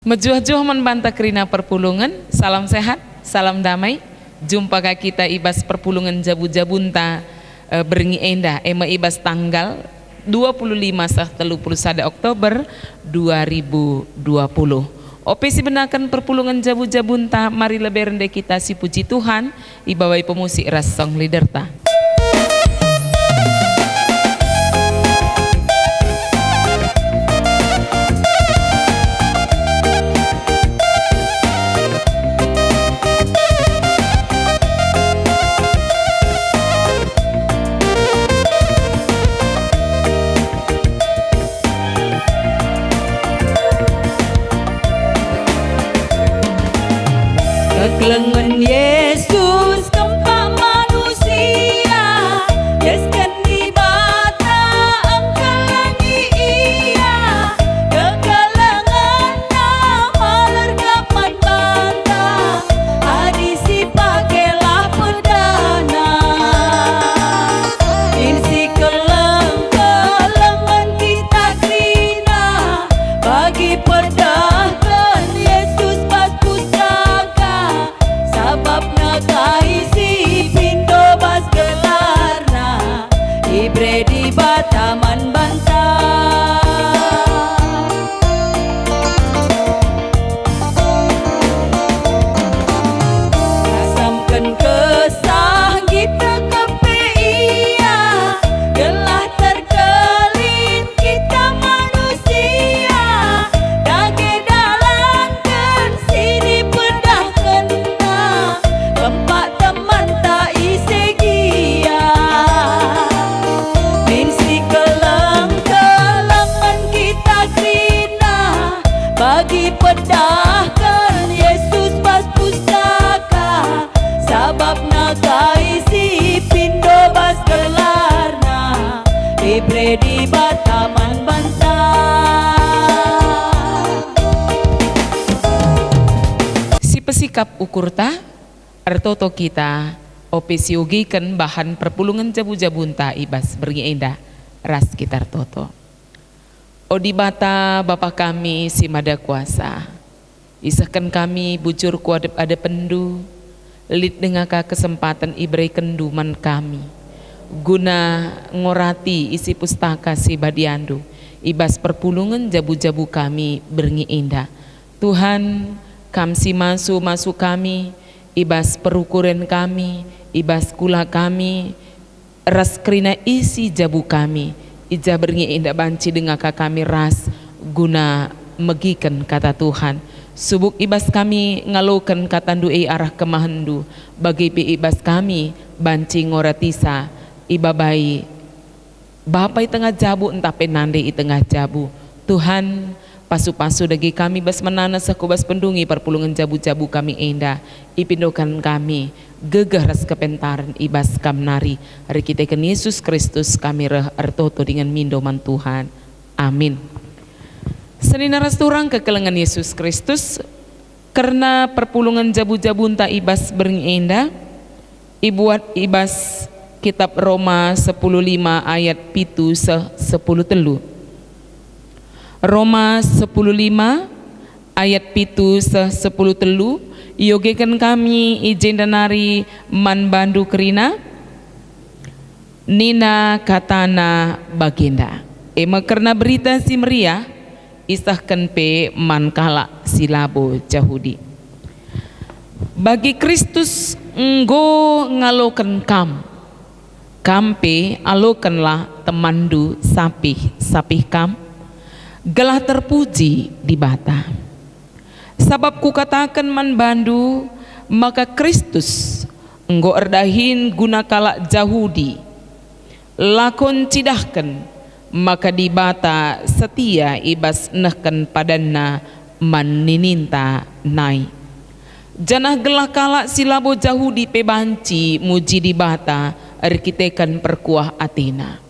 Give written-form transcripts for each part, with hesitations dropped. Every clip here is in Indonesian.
Mejuah-juah membantah kerina perpulungan, salam sehat, salam damai. Jumpa kita ibas perpulungan jabu-jabunta beringi endah ema ibas tanggal 25 sah 31 Oktober 2020. Opesi benakan perpulungan jabu-jabunta, mari lebih rendah kita si puji Tuhan, ibawai pemusik ras song liderta. Kelengan Yesus tempat manusia, yeskan di bata engkelangi ia, kekelengan nama lergapan banta, adisi pakailah perdana, insi kelengan kita krina, bagi perdahkan Yesus pas pustaka. Sabab nakaisi pindo bas gelarna, ibre di bataman bantah. Rasamkan kesah kita kepe ia, gelah terkelin kita manusia, dage dalankan sini pedah kena, tempat teman tak isi gia. Minsi kelang-kelangan kita krina, bagi pedahkan Yesus pas pustaka. Sabab nakaisi pindo bas gelarna, ibre di bataman bantah. Si pesikap ukurta artoto kita opesi ugikan bahan perpulungan jabu-jabunta ibas beringi endah ras kitar toto. Odi bata Bapa kami si mada kuasa, isahkan kami bujur kuadep ada pendu, lid dengaka kesempatan ibrei kenduman kami, guna ngorati isi pustaka si badiandu, ibas perpulungan jabu-jabu kami beringi indah. Tuhan, kamsi masuk kami, ibas perukuran kami, ibas kula kami, ras krina isi jabu kami, ija beringi indah banci dengaka kami ras, guna megikan kata Tuhan. Subuk ibas kami ngalokan katandui arah kemahendu, bagi pi ibas kami banci ngoratisa ibabai bapai tengah jabu entah penande i tengah jabu. Tuhan, pasu-pasu dagi kami bas menana sakubas pendungi perpulungan jabu-jabu kami endah, ipindokan kami gegah ras kepentaran ibas kamnari hari kita ke Yesus Kristus kami reh artoto dengan mindoman Tuhan. Amin. Senina ras turang kekelengan Yesus Kristus, karena perpulungan jabu-jabunta ibas beringi endah, ibuat ibas kitab Roma 10:5 ayat pitu 10 telu. Roma 10:5 ayat pitu 10 telu, yogekan kami ijen danari man bandu kerina nina katana baginda ema karena berita si meriah isahkan pe man kala silabo jahudi bagi Kristus enggo ngalokan kampe alokanlah temandu sapih kam gelah terpuji di bata. Sabab kukatakan man bandu, maka Kristus enggo erdahin guna kala jahudi, lakon cidahkan, maka di bata setia ibas nehken padanna man nininta nai. Janah gelah kala silabo jahudi pebanci muji di bata arkitekan perkuah Athena.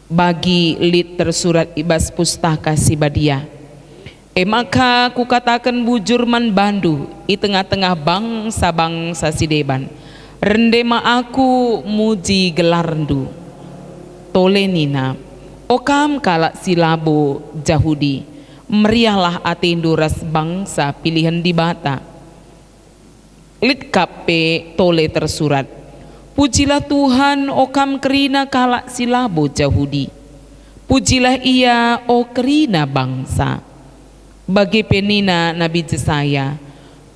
Bagi lid tersurat ibas pustaka si badia, maka kukatakan bujur man bandu i tengah-tengah bangsa si deban, rendema aku muji gelarndu tolenina okam kala silabo jahudi meriahlah atindu ras bangsa pilihan di bata. Lit kape tole tersurat, pujilah Tuhan o kam kerina kalak silabo Jahudi, pujilah ia o kerina bangsa. Bagi penina Nabi Jesaya,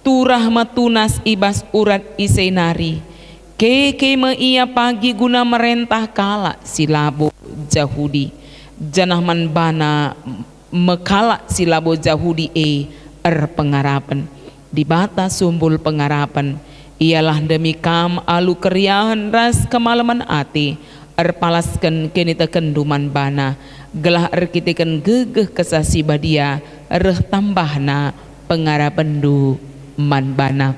tu rahmat tunas ibas urat isenari, ke me ia pagi guna merentah kalak silabo Jahudi, janah man bana mekalak silabo Jahudi pengarapan. Di bata sumbul pengarapan, ialah demi kam alu keriahan ras kemalaman ati, palaskan kini tekenduman bana, gelah erkitikan gegeh kesasi badia, tambahna pengarapan du man bana.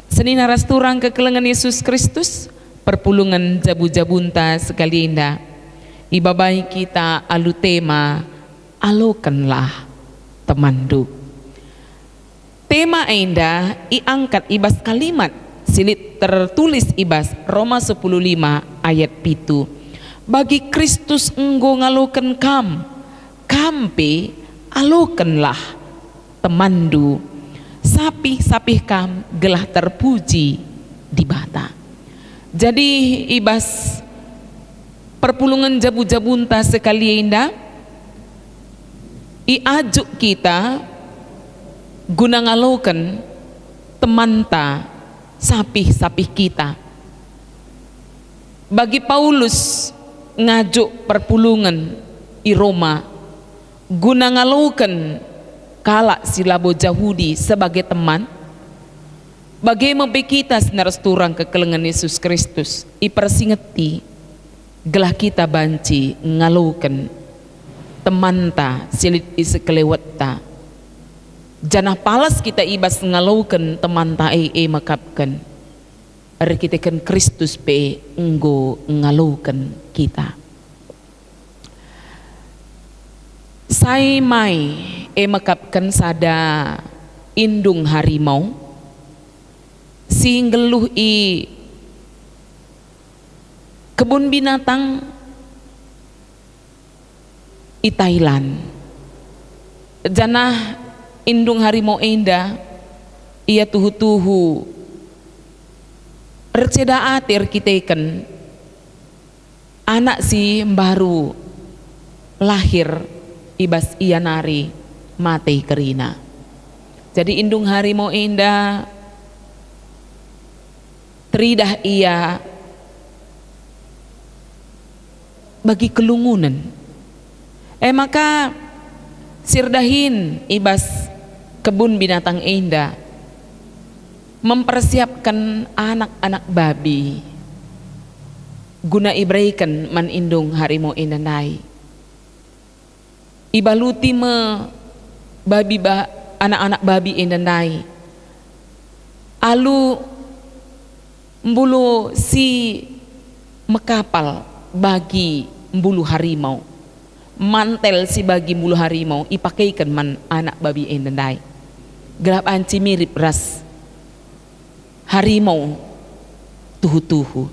Seni naras turang kekelengan Yesus Kristus, perpulungan jabu-jabunta sekali indah. Ibabai kita alu tema, alokanlah temandu. Tema indah iangkat ibas kalimat silit tertulis ibas Roma 10:5 ayat pitu. Bagi Kristus enggo ngaloken kampe alokenlah temandu, sapih kam gelah terpuji di bata. Jadi ibas perpulungan jabu-jabunta sekali indah iajuk kita guna ngaloken temanta sapih kita. Bagi Paulus ngajuk perpulungan i Roma guna ngaloken kalak silabo Jahudi sebagai teman. Bagi membe kita senaras turang kekelengan Yesus Kristus i persingeti gelah kita banci ngaloken temanta silit isi kelewata. Janah palas kita ibas ngalaukan teman tae makapkan, arkitekan Kristus pe enggo ngalaukan kita. Sai mai makapkan sada indung harimau, singgeluh i kebun binatang i Thailand. Janah indung harimau indah ia tuhu-tuhu receda atir kiteken anak si baru lahir ibas ia nari mati kerina. Jadi indung harimau indah teridah ia bagi kelungunan. Maka sirdahin ibas kebun binatang indah mempersiapkan anak-anak babi guna ibraikan man indung harimau indah nai. Ibaluti me babi anak-anak babi indah nai. Alu mbulu si mekapal bagi mbulu harimau. Mantel si bagi mbulu harimau ipakaikan man anak babi indah nai. Gelap anci mirip ras harimau tuhu-tuhu.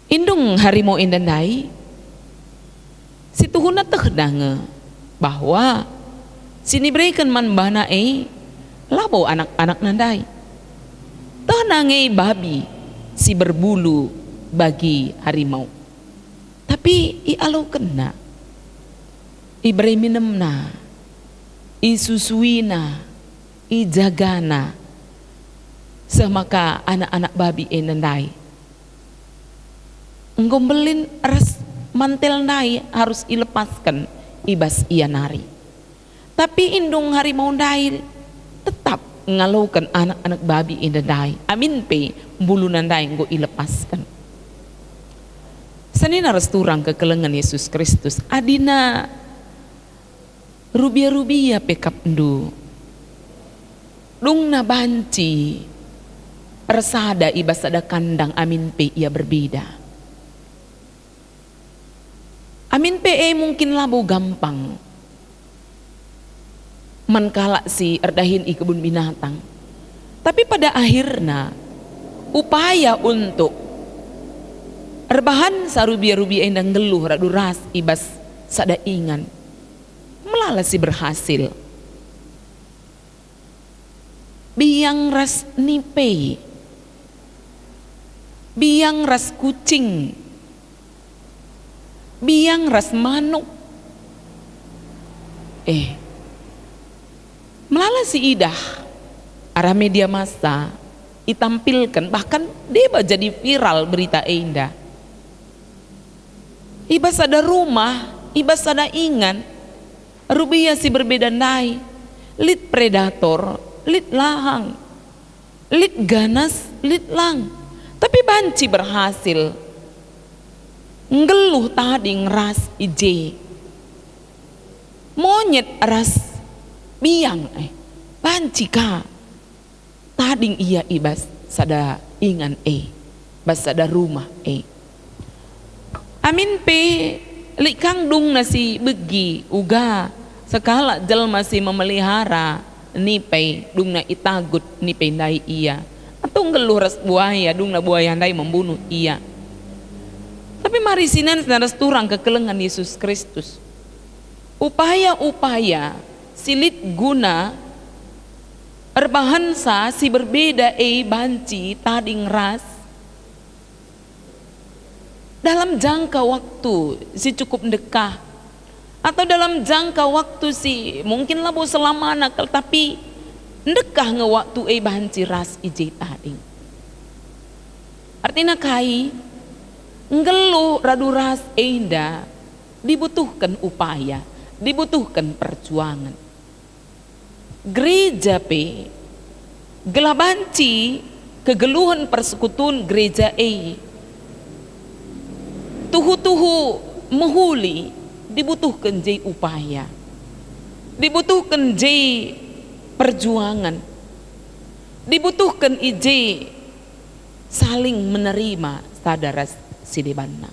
Indung harimau indah nai si tuhuna tehdang bahwa sini berikan man bana labo anak-anak nandai tehnange babi si berbulu bagi harimau, tapi i alau kena i beri minemna i susuina i jagana semaka anak-anak babi nandai ngombelin ras mantel nai harus ilepaskan ibas ia nari. Tapi indung harimau nai tetap ngalaukan anak-anak babi nandai. Amin pe bulu nandai ngo ilepaskan. Sanina resturang kekelengan Yesus Kristus adina rubia-rubia pekap ndu dung na banci resada ibas ada kandang amin pe ia berbeda. Amin pe mungkin labo gampang mankala si erdahin i kebun binatang, tapi pada akhirnya upaya untuk erbahan sarubia-rubia endang geluh radu ras ibas sada ingan melala si berhasil. Biang ras nipe, biang ras kucing, biang ras manuk. Melala si idah, arah media massa ditampilkan, bahkan dia jadi viral berita indah. Ibas ada rumah, ibas ada ingan, rubia si berbeda nai, lit predator, lit lahang, lit ganas, lit lang. Tapi banci berhasil, ngeluh tadi ngeras ije, monyet ras biang, banci ka, tading iya ibas sada ingan bas sada rumah Amin pe likang dung nasi begi uga sekala jel masih memelihara nipe dung na itagut nipe ndai iya atau ngeluh ras buaya dung na buaya ndai membunuh iya. Tapi mari sinan saudara turang kekelengan Yesus Kristus. Upaya-upaya silit guna erbahansa si berbeda banci tading ras dalam jangka waktu si cukup dekah atau dalam jangka waktu si mungkin labo selama nakal tapi dekah nge waktu banci ras ije tading. Artinya kai ngeluh radu ras enda dibutuhkan upaya, dibutuhkan perjuangan. Gereja pe gelabanci kegeluhan persekutuan gereja tuhu-tuhu mehuli dibutuhkan jai upaya, dibutuhkan jai perjuangan, dibutuhkan ije saling menerima sadara sidebanna.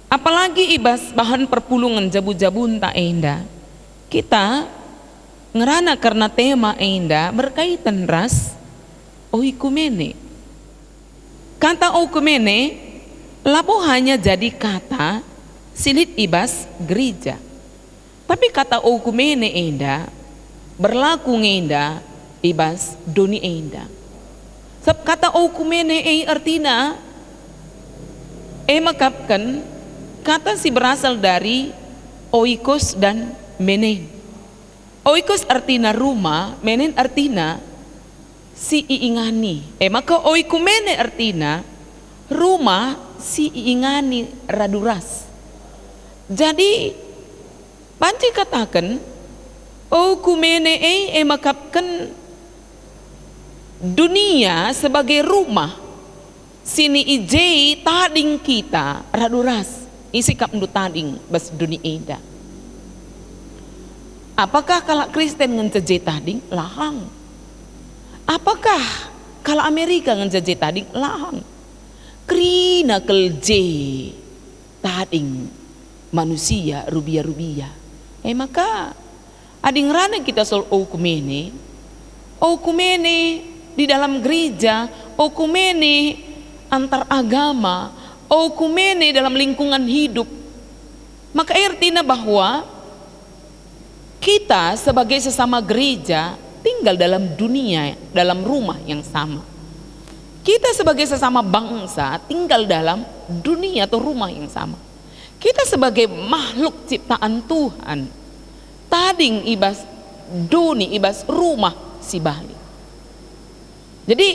Apalagi ibas bahan perpulungan jabu-jabun tak enda, kita ngerana karena tema enda berkaitan ras oikumene. Kata oikumene labo hanya jadi kata silit ibas gereja, tapi kata oikumene enda berlaku ngenda ibas doni enda. Sebab kata oikumene artinya makapkan kata si berasal dari oikos dan menen. Oikos artinya rumah, menen artinya si iingani. Maka oikumene artinya rumah si iingani raduras. Jadi panci katakan oikumene makapkan dunia sebagai rumah sini ije tading kita raduras isikap ndu tading bas dunia eda. Apakah kalau Kristen ngenjeje tading lahang? Apakah kalau Amerika ngenjeje tading lahang? Krina kelje tading manusia rubia-rubia. Maka ading rana kita sol okumene di dalam gereja, okumene antar agama, okumene dalam lingkungan hidup. Maka artinya bahwa kita sebagai sesama gereja tinggal dalam dunia, dalam rumah yang sama. Kita sebagai sesama bangsa tinggal dalam dunia atau rumah yang sama. Kita sebagai makhluk ciptaan Tuhan tading ibas duni ibas rumah si Bali. Jadi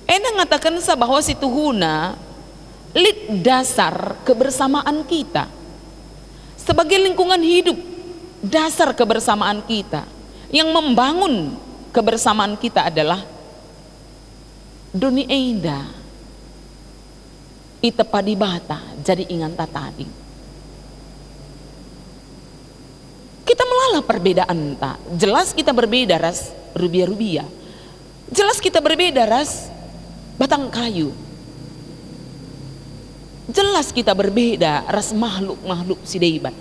enak ngatakan bahwa si Tuhuna lit dasar kebersamaan kita sebagai lingkungan hidup, dasar kebersamaan kita yang membangun kebersamaan kita adalah dunia enda itepadi bata jadi ingan tadi. Kita melala perbedaan tak jelas kita berbeda ras rubia-rubia, jelas kita berbeda ras batang kayu, jelas kita berbeda ras makhluk-makhluk sideibat.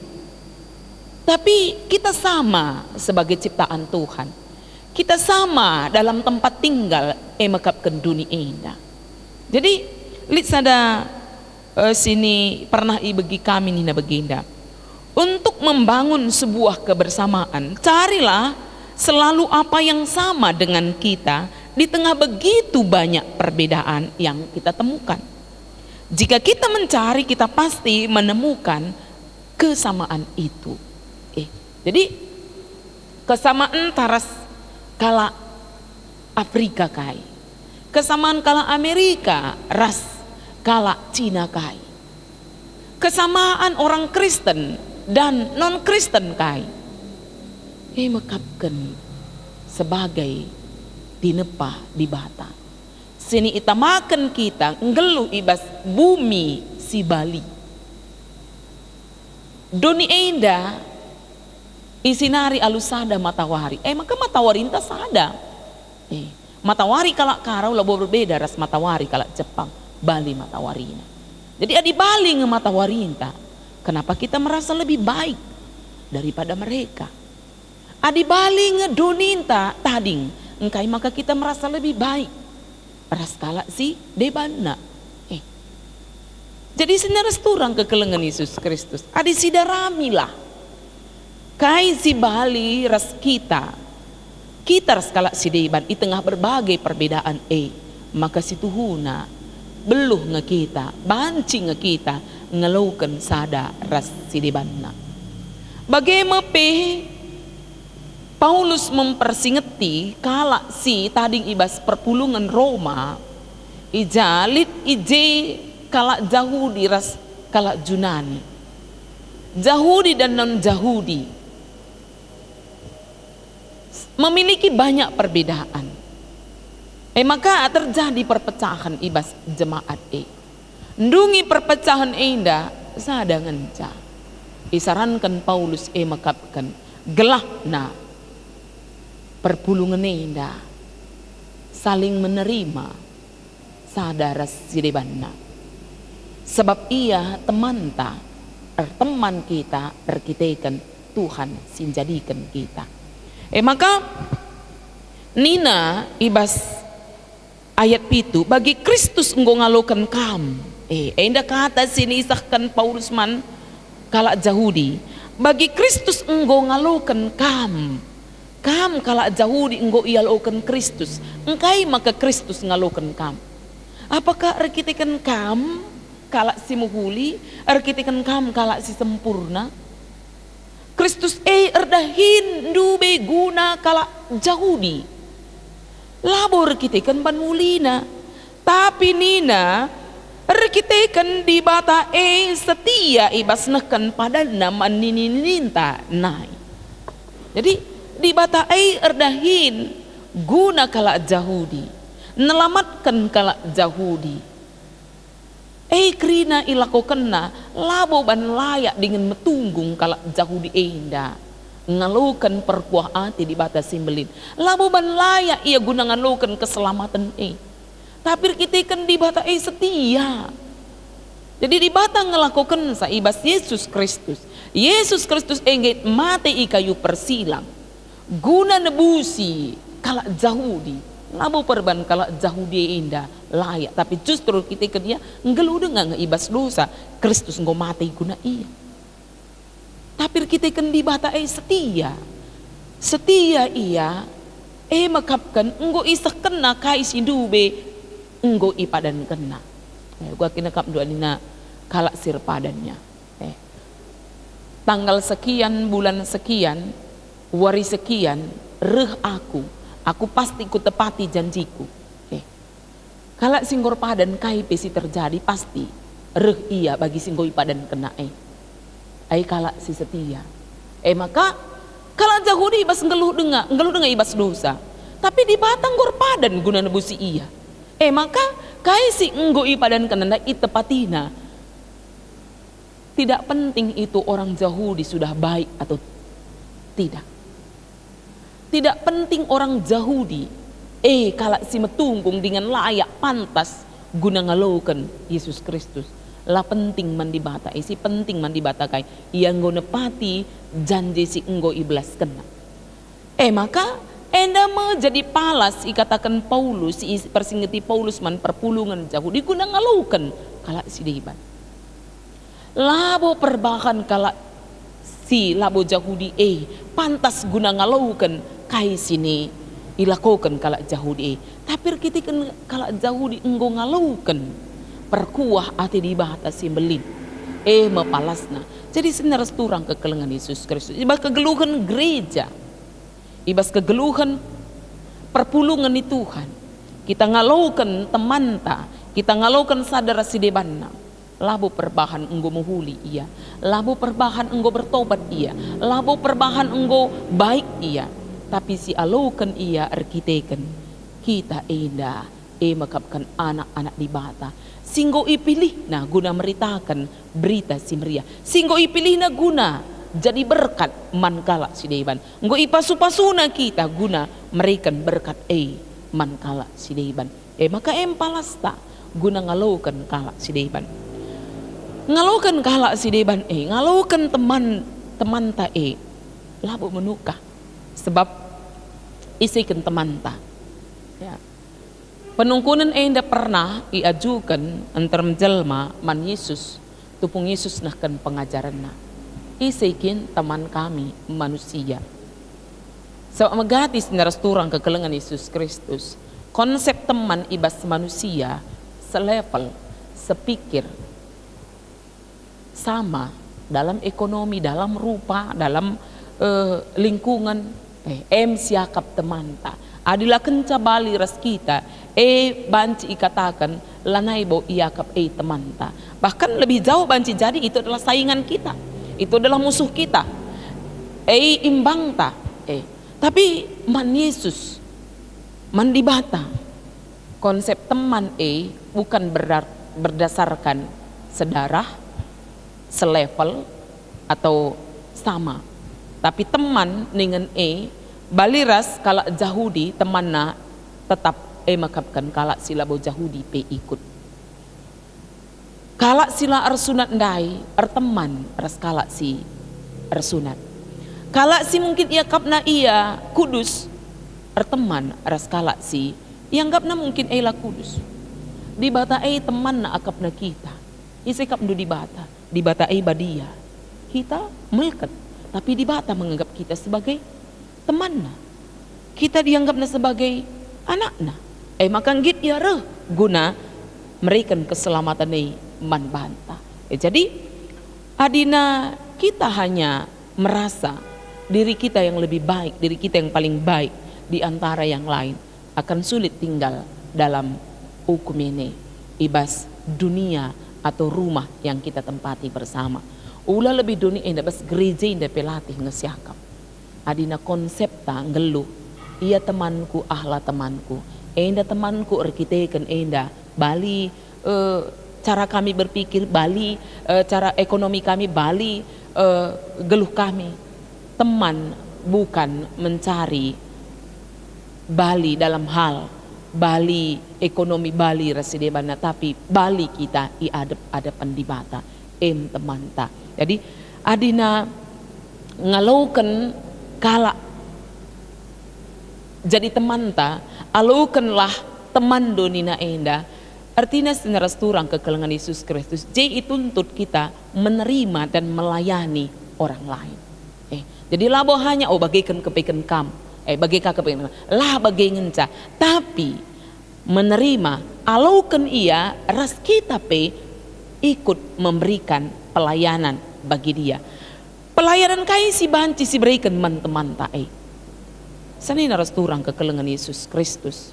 Tapi kita sama sebagai ciptaan Tuhan. Kita sama dalam tempat tinggal makapkan dunia indah. Jadi lit sada sini pernah bagi kami nina baginda. Untuk membangun sebuah kebersamaan, carilah selalu apa yang sama dengan kita di tengah begitu banyak perbedaan yang kita temukan. Jika kita mencari, kita pasti menemukan kesamaan itu. Jadi kesamaan taras kala Afrika kai, kesamaan kala Amerika ras kala Cina kai, kesamaan orang Kristen dan non Kristen kai, mekapkan sebagai dinepah di bata. Sini itamakan kita ngeluh ibas bumi si Bali. Doni enda isinari alusada matawari. Maka matawari inta sada. Matawari kalak karau labo berbeda ras matawari kalak Jepang, Bali matawarina. Jadi adi Bali nge matawari inta. Kenapa kita merasa lebih baik daripada mereka? Adi Bali nge doninta tading, engkai maka kita merasa lebih baik. Ras kalak si debana. Jadi senaras turang kekelengan Yesus Kristus. Adi sidaramilah. Kai si Bali ras kita ras kalak si deban di tengah berbagai perbedaan maka si Tuhuna beluh nge kita, banci nge kita ngelukan sada ras si debanna. Bagaimana Paulus mempersingeti kalak si tading ibas perpulungan Roma ijalit ije kalak Yahudi ras kalak Junani, Yahudi dan non Yahudi memiliki banyak perbedaan. Maka terjadi perpecahan ibas jemaat ndungi perpecahan indah sadangan ca isarankan Paulus makapkan gelah na perpulungan indah saling menerima sadaras sidebanna, sebab ia teman kita berkitekan Tuhan sinjadikan kita. Maka Nina ibas ayat pitu bagi Kristus enggo ngalokan kam. Enda kata sini isahkan Paulus man kalak Yahudi. Bagi Kristus enggo ngalokan kam. Kam kalak Yahudi enggo ialokan Kristus. Engkai maka Kristus ngalokan kam. Apakah arkitekan kam kalak si muhuli, arkitekan kam kalak si sempurna? Kristus erdahin dube guna kalak Yahudi. Labor kita kan panmulina, tapi nina rekitekan di bata setia ibas nekan pada nama nininta nai. Jadi di bata erdahin guna kalak Yahudi, nelamatkan kalak Yahudi. Krina ilakokenna labo ban layak dengan metunggung kalak Yahudi enda. Ngalukan perkuah ati di batas simbelin labo ban layak ia guna ngalukan keselamatan tapi kita kan di bata setia. Jadi di bata ngelakukan saibas Yesus Kristus engget mati i kayu persilang guna nebusi kalak Yahudi labo perban kalak Yahudi indah layak, tapi justru kita kan dia ngelu dengan ngeibas dosa Kristus nggo mati guna iya. Tapi kita kan di bata setia iya makapkan enggo isak kena kai si dube enggo ipadan kena. Gua kena kap dua dina kalak sir padannya. Tanggal sekian bulan sekian wari sekian aku pasti ku tepati janjiku. Kalak singgor padan kai pesi terjadi pasti iya bagi singgo ipadan kena kalak si setia. Maka kalak Yahudi ibas ngeluh dengar ibas dosa. Tapi di batang gor padan guna nebusi iya. Maka kai si enggo ipadan kenanda itepatina. Tidak penting itu orang Yahudi sudah baik atau tidak. Tidak penting orang Yahudi kalak si metunggung dengan layak pantas guna ngalukan Yesus Kristus. Lah penting mandibata isi penting mandibata kai yang go nepati janji si enggo iblas kena. Maka enda menjadi palas ikatakan Paulus persingeti Paulus man perpulungan Yahudi guna ngalukan kalak si deban. Labo perbahan kalak si labo Yahudi pantas guna ngalaukan kai sini ilakokan kalak Yahudi tapi kita kan kalak Yahudi enggo ngalaukan perkuah ati di batasi belin mepalasna. Jadi sebenarnya turang kekelengan Yesus Kristus ibas kegeluhan gereja, ibas kegeluhan perpulungan di Tuhan. Kita ngalaukan temanta, kita ngalaukan sadara sidebanna. Labu perbahan enggo muhuli iya, labu perbahan enggo bertobat iya, labu perbahan enggo baik iya. Tapi si alaukan iya arkiteken kita indah makapkan anak-anak di bata. Singgo ipilih nah guna meritakan berita si meriah. Singgo ipilih na guna jadi berkat mankala si deban. Enggo ipasu-pasuna kita guna merikan berkat mankala si deban. Maka palasta guna ngalaukan kala si deban. Ngalaukan kala si deban ngalaukan teman ta labu menukah sebab isikan teman ta. Ya. Penungkunan enda pernah iajukan antar menjelma man Yesus tupung Yesus nahkan pengajaran na isikin teman kami manusia so magatis narasturang kekelengan Yesus Kristus konsep teman ibas manusia selevel sepikir sama dalam ekonomi dalam rupa dalam lingkungan siakap teman ta adilah kenca bali ras kita banci ikatakan lanai bau iakap teman ta bahkan lebih jauh banci jadi itu adalah saingan kita, itu adalah musuh kita imbang ta tapi man Yesus man dibata konsep teman bukan berdasarkan sedarah selevel atau sama tapi teman dengan baliras kalak Yahudi temanna tetap makapkan kalak sila bo Yahudi ikut kalak sila arsunat ndai teman ras kalak si arsunat kalak si mungkin ia kapna ia kudus teman ras kalak si ianggapna mungkin la kudus di bata teman na akapna kita isikap ndu di bata badia kita meleket tapi di bata menganggap kita sebagai temanna kita dianggapna sebagai anakna maka git ya guna memberikan keselamatan man banta jadi adina kita hanya merasa diri kita yang lebih baik, diri kita yang paling baik di antara yang lain akan sulit tinggal dalam hukum ini ibas dunia atau rumah yang kita tempati bersama ulah lebih dunia indah bas gereja indah pelatih ngesiakap adina konsep ta ngeluh iya temanku ahla temanku enda temanku arkiteken enda bali cara kami berpikir bali cara ekonomi kami bali geluh kami teman bukan mencari bali dalam hal bali ekonomi bali rasidebana tapi bali kita adep-adepan di bata teman ta jadi adina ngalaukan kala jadi teman ta alaukanlah teman donina enda artinya senaras turang kekelengan Yesus Kristus jadi tuntut kita menerima dan melayani orang lain jadi labo hanya bagaikan kepekan kam bagaikan kepekan lah bagaikan ngenca tapi menerima alaukan ia ras kita ikut memberikan pelayanan bagi dia pelayanan kai si banci si berikan teman ta Sani naras turang kekelengan Yesus Kristus.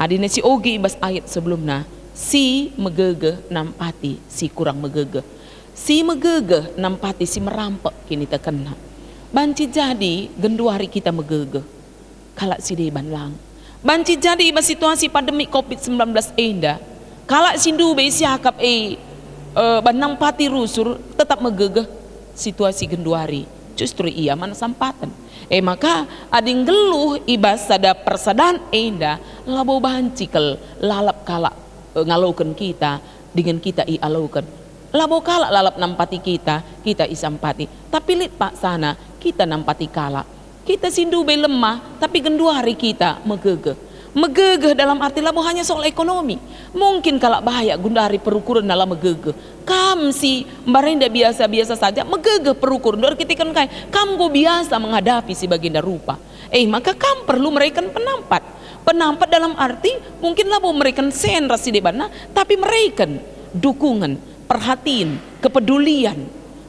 Adina si ogi ibas ayat sebelumnya si megege nampati si kurang megege. Si megege nampati si merampok kini terkena. Banci jadi gendu hari kita megege. Kalak si deban lang. Banci jadi ibas situasi pandemi COVID-19 enda. Kalak sindu be siakap banampati rusur tetap megege situasi gendu hari. Justru ia mana sampatan. Maka ading geluh ibas sada persadaan enda labo bahancikel lalap kalak ngalaukan kita dengan kita alaukan labo kalak lalap nampati kita isampati tapi lit pak sana kita nampati kalak kita sindu be lemah tapi gendu hari kita megege Megegeh dalam arti labo hanya soal ekonomi. Mungkin kalau bahaya gundari perukuran dalam megegeh. Kam si barenda biasa-biasa saja megegeh perukuran. Dor kita kan kayak kam go biasa menghadapi si baginda rupa. Maka kam perlu mereka penampat. Penampat dalam arti mungkin labo mereka sen rasi debana, tapi mereka dukungan, perhatiin, kepedulian,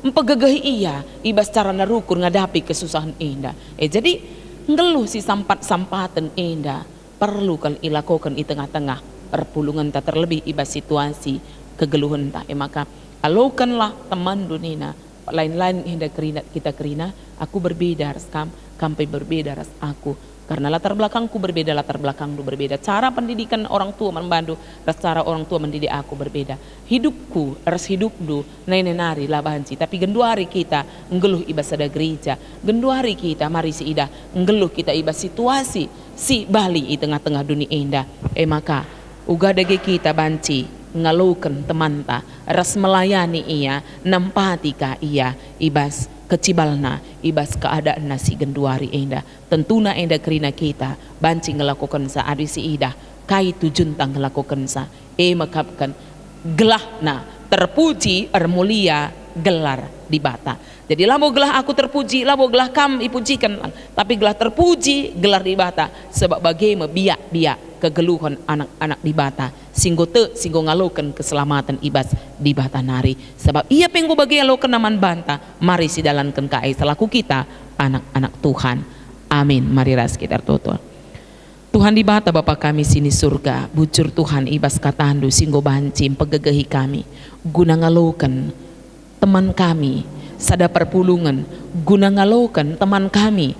mempegegeh iya ibas cara narukur ngadapi kesusahan indah. Jadi ngeluh si sampat-sampatan indah perlu kal ilakokan di tengah-tengah perpulungan tak terlebih ibas situasi kegeluhan tak. Maka alaukanlah teman dunia lain-lain hendak kita kerina, aku berbeda ras kampai berbeda ras aku. Karena latar belakangku berbeda, latar belakangku berbeda. Cara pendidikan orang tua membantu, ras cara orang tua mendidik aku berbeda. Hidupku, ras hidupku, nari labanci. Tapi genduari kita ngeluh ibas ada gereja. Genduari kita mari si ida ngeluh kita ibas situasi si Bali di tengah-tengah dunia indah. Maka ugadage kita banci ngalukan temanta, ras melayani ia, nampati ka ia ibas kecibalna ibas keadaan nasi genduari indah. Tentuna indah kerina kita banci ngelakukan sa adi si ida kai tujuntang ngelakukan sa makapkan gelahna terpuji mulia gelar di bata. Jadi labo gelah aku terpuji, labo gelah kam ipujikan, tapi gelah terpuji gelar di bata sebab bagaimana biak kegeluhan anak-anak di bata singgo ngalukan keselamatan ibas di bata nari. Sebab ia penggo bagi alokan naman banta, mari si dalankan kai selaku kita anak-anak Tuhan. Amin. Mari ras kita tutul. Tuhan di bata Bapa kami sini surga, bujur Tuhan ibas katandu singgo banci pegegehi kami guna ngalukan teman kami sada perpulungan, guna ngalukan teman kami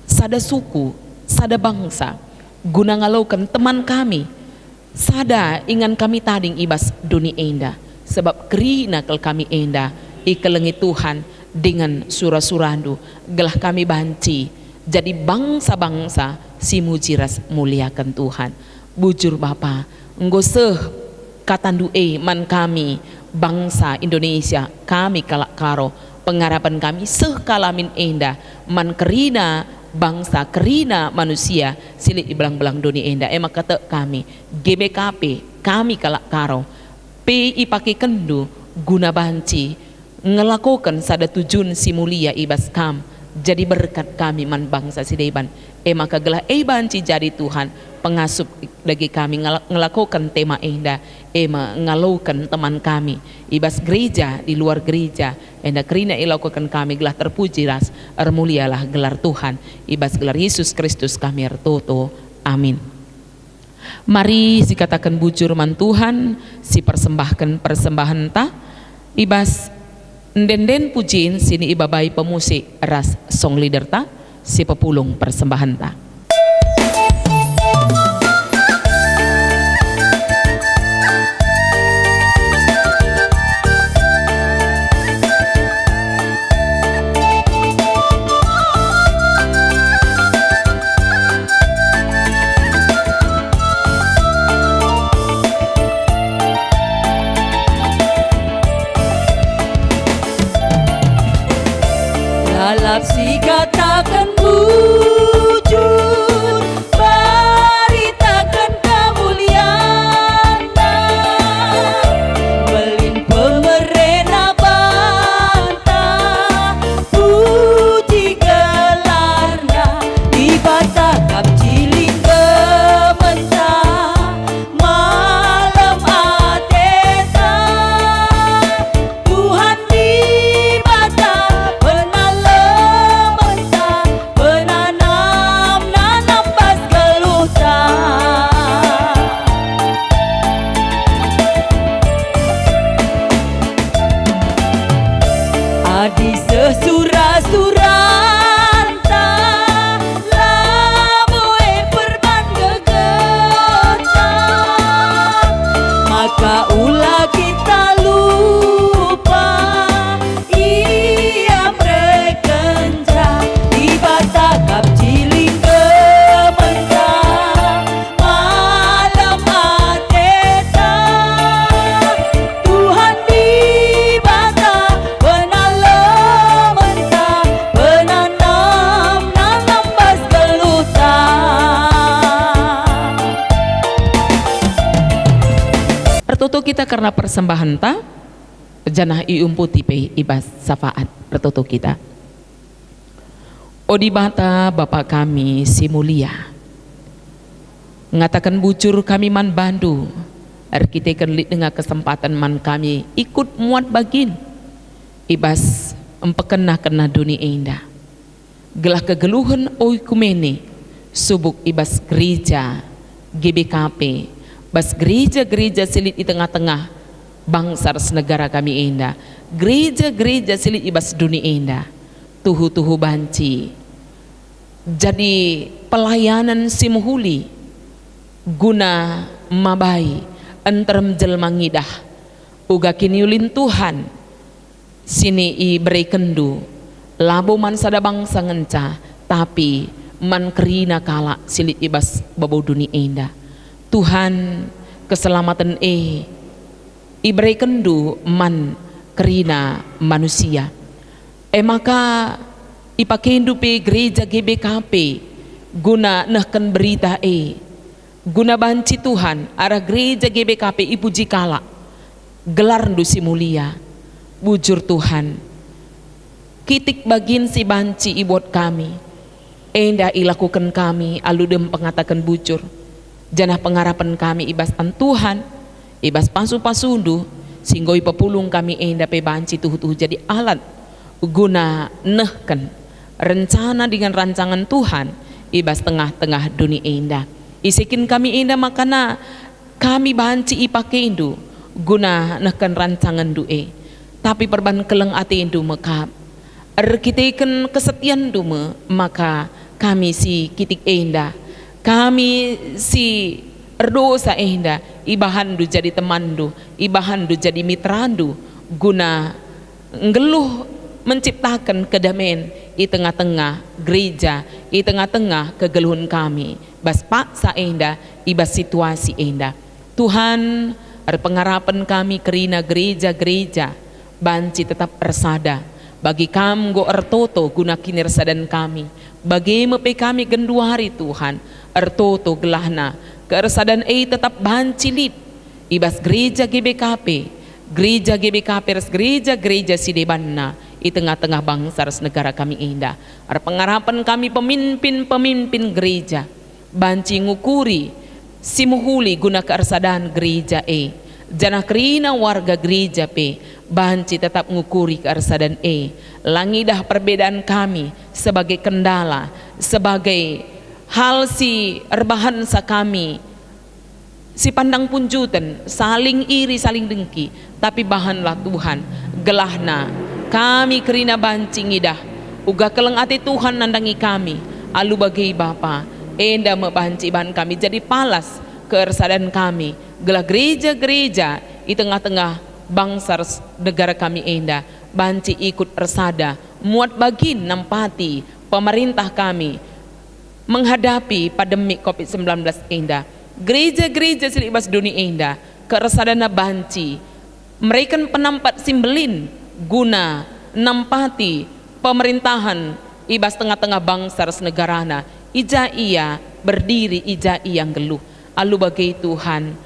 sada suku, sada bangsa, guna ngalukan teman kami sada ingan kami tading ibas dunia indah. Sebab kerina kel kami indah ikelengi Tuhan dengan surah-surandu gelah kami banci jadi bangsa-bangsa si mujiras muliakan Tuhan. Bujur Bapa nggoseh katandu man kami bangsa Indonesia kami kalak karo pengharapan kami sekalamin indah man kerina bangsa kerina manusia silik di belang-belang dunia indah. Maka kata kami GBKP kami kalak karo PI pakai kendu guna banci ngelakukan sada tujuan si mulia ibas kam jadi berkat kami man bangsa si deban. Maka gelah banci jadi Tuhan pengasup lagi kami ngelakukan tema indah ngelakukan teman kami ibas gereja di luar gereja endah kerina ilakukan kami gelah terpuji ras mulialah gelar Tuhan ibas gelar Yesus Kristus kami ertoto. Amin. Mari si katakan bujur man Tuhan si persembahkan persembahan ta ibas ndenden pujiin sini ibabai pemusik ras song leader ta si pepulung persembahan ta. Dalam si katakan bujur beritakan kemuliaan belin pemerena banta puji gelarna di bata kap ciling gementah malam ateta Tuhan di bata di sesura-suranta lamoe perban gegeta maka ulah kita lupa ia merekenja di bata kap ciling gementah malam ateta Tuhan di bata benar mentah karena persembahan ta janah iumputi pe ibas syafaat pertoto kita. Odi bata Bapa kami si mulia, ngatakan bujur kami man bandu, kita kenlit dengan kesempatan man kami ikut muat bagin ibas empekena kena dunia indah. Gelah kegeluhan oi kumene subuk ibas gereja GBKP, bas gereja-gereja silit di tengah-tengah bangsa negara kami indah, gereja-gereja silit ibas dunia indah, tuhu-tuhu banci jadi pelayanan simuhuli guna mabai entrem jelma ngidah uga kiniulin Tuhan sini i beri kendu labo man sada bangsa ngenca tapi man kerina kala silit ibas babau dunia indah. Tuhan keselamatan iberi kendu man kerina manusia maka ipakendu pe gereja GBKP guna nehken berita guna banci Tuhan arah gereja GBKP ipuji kala gelar ndu si mulia bujur Tuhan kitik bagin si banci ibot kami enda ilakukan kami aludem pengatakan bujur janah pengharapan kami ibastan Tuhan ibas pasu-pasundu singgoi pepulung kami enda pe banci tuh jadi alat guna nehken rencana dengan rancangan Tuhan ibas tengah-tengah dunia indah isikin kami indah makana kami banci ipake indu guna nehken rancangan du'e tapi perban keleng ati indu maka kita kesetian dume maka kami si kitik indah kami si erdosa indah ibahandu jadi temandu ibahandu jadi mitrandu guna ngeluh menciptakan kedamaian di tengah-tengah gereja, di tengah-tengah kegeluhan kami. Bas paksa indah, ibas situasi indah. Tuhan, ada pengharapan kami kerina gereja-gereja, banci tetap ersada. Bagi kami go ertoto guna kinirsadan kami. Bagi mepe kami genduari Tuhan, ertoto gelahna. Keersadan tetap banci lip. Ibas gereja GBKP, gereja-gereja sidebanna di tengah-tengah bangsa negara kami indah. Ada pengharapan kami pemimpin gereja banci ngukuri simuhuli guna keersadaan gereja janah kerina warga gereja banci tetap ngukuri keersadaan langidah perbedaan kami sebagai kendala sebagai hal si erbahansa kami si pandang punjutan saling iri saling dengki tapi bahanlah Tuhan gelahna kami kerina banci ngidah uga keleng ati Tuhan nandangi kami alu bagi Bapa enda mebanci bahan kami jadi palas keersadan kami gelah gereja-gereja di tengah-tengah bangsa negara kami enda banci ikut ersada muat bagin nampati pemerintah kami menghadapi pandemi COVID-19 enda gereja-gereja silibas dunia enda keersadana banci mereka penampat simbelin guna nampati pemerintahan ibas tengah-tengah bangsa negarana ija iya berdiri ija iya geluh alu bagi Tuhan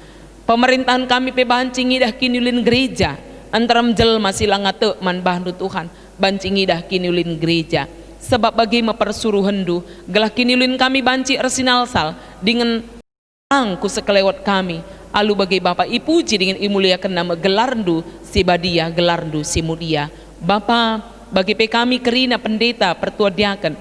pemerintahan kami pe banci ngidah kinulin gereja antara jelma silangate man bahandu Tuhan banci ngidah kinulin gereja sebab bagi mempersuruhendu gelah kinulin kami banci ersinalsal dengan angku sekelewat kami alu bagi Bapa ipuji dengan imuliakan nama gelarndu si badia gelarndu si mulia Bapa bagi pe kami kerina pendeta pertua diaken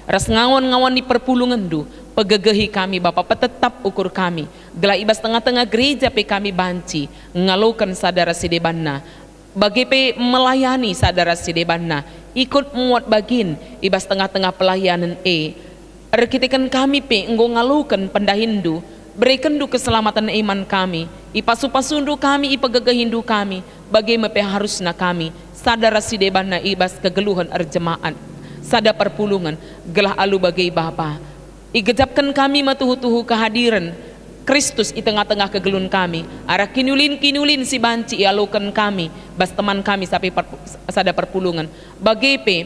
ras ngawon-ngawon di perpulungan du pegegehi kami Bapa petetap ukur kami gelah ibas tengah-tengah gereja pe kami banci ngalokan sadara sidebanna bagi pe melayani sadara sidebanna ikut muat bagin ibas tengah-tengah pelayanan rekitikan kami pe enggo ngalukan pendahindu berikan du keselamatan iman kami ipasu-pasundu kami ipagegehindu kami bagi mepe harusna kami sadara sidebana ibas kegeluhan erjemaat sada perpulungan gelah alu bagi Bapa igejapkan kami matuhu-tuhu kehadiran Kristus di tengah-tengah kegeluhan kami arah kinulin si banci ialukan kami bas teman kami sampai sada perpulungan bagi pe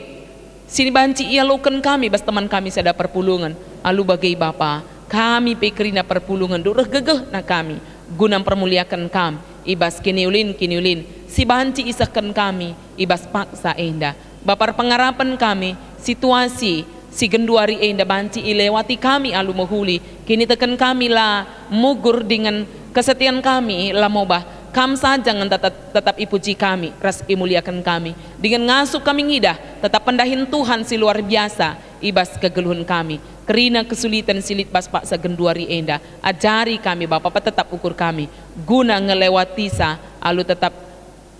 sini banci ialukan kami bas teman kami sada perpulungan alu bagi Bapa kami pekerina perpulungan durah gegeh na kami guna permuliakan kami ibas kiniulin si banci isakan kami ibas paksa enda bapar pengarapan kami situasi si genduari enda banci ilewati kami alu mohuli kini tekan kami lah mugur dengan kesetiaan kami lah mobah kam saja jangan tetap ipuji kami ras imuliakan kami dengan ngasuh kami ngidah tetap pendahin Tuhan si luar biasa ibas kegeluhan kami kerina kesulitan silit pas pak segenduari enda ajari kami Bapak tetap ukur kami guna ngelewati sa alu tetap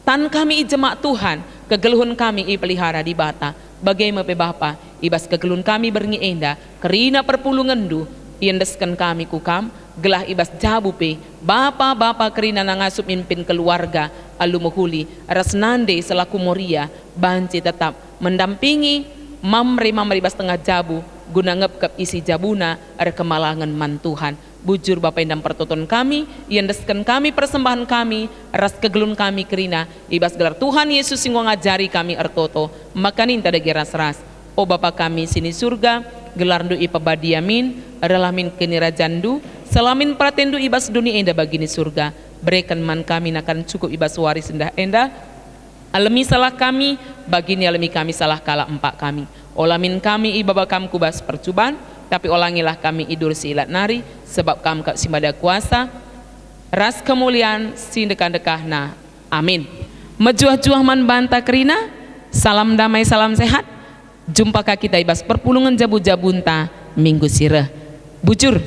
tan kami ijemak Tuhan kegeluhan kami ipelihara di bata bagaimana Bapa ibas kegeluhan kami berngi enda kerina perpulungan du iendeskan kami kukam gelah ibas jabu pe Bapa kerina nangasup mimpin keluarga alu mohuli rasnande selaku moria banci tetap mendampingi mamre ibas tengah jabu guna ngepkep isi jabuna ada kemalangan man Tuhan bujur Bapa indam pertoton kami iendeskan kami persembahan kami ras kegelun kami kerina ibas gelar Tuhan Yesus sing ngajari kami ertoto makanin tada geras ras o Bapa kami sini surga gelar du ipabadiamin relamin kini rajandu selamin pratendu ibas dunia enda bagini surga berikan man kami nakan cukup ibas waris endah enda alami salah kami bagini alami kami salah kala empak kami olamin kami ibaba kam kubas percubaan tapi olangilah kami idur silat nari sebab kam kak simada kuasa ras kemuliaan sindekan-dekahna amin mejuah-juah man banta kerina salam damai salam sehat jumpa kita ibas perpulungan jabu-jabunta minggu sireh bujur